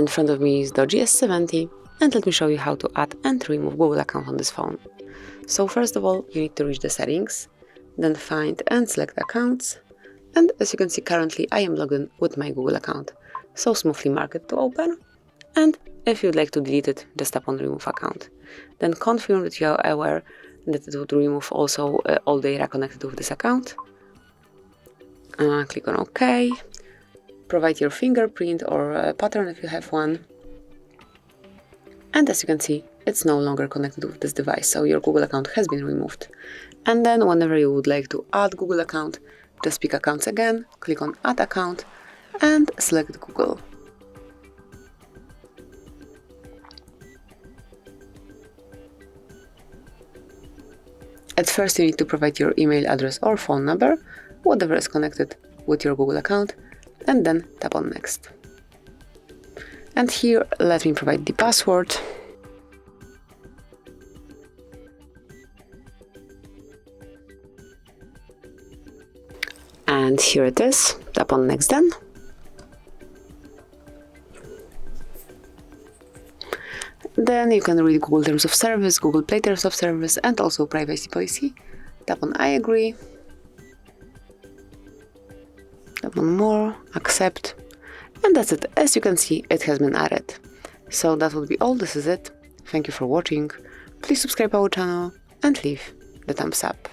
in front of me is Doogee S70, and let me show you how to add and remove Google account on this phone. So first of all, you need to reach the settings, then find and select accounts, and as you can see currently I am logged in with my Google account, so smoothly mark it to open, and if you'd like to delete it, just tap on remove account. Then confirm that you are aware that it would remove also all data connected with this account. Click on OK. Provide your fingerprint or pattern if you have one. And as you can see, it's no longer connected with this device, so your Google account has been removed. And then whenever you would like to add Google account, just pick accounts again, click on add account and select Google. At first you need to provide your email address or phone number, whatever is connected with your Google account, and then tap on next. And here let me provide the password. And here it is, tap on next then. Then you can read Google Terms of Service, Google Play Terms of Service, and also privacy policy. Tap on I agree. Tap on more, accept. And that's it. As you can see, it has been added. So that would be all. This is it. Thank you for watching. Please subscribe our channel and leave the thumbs up.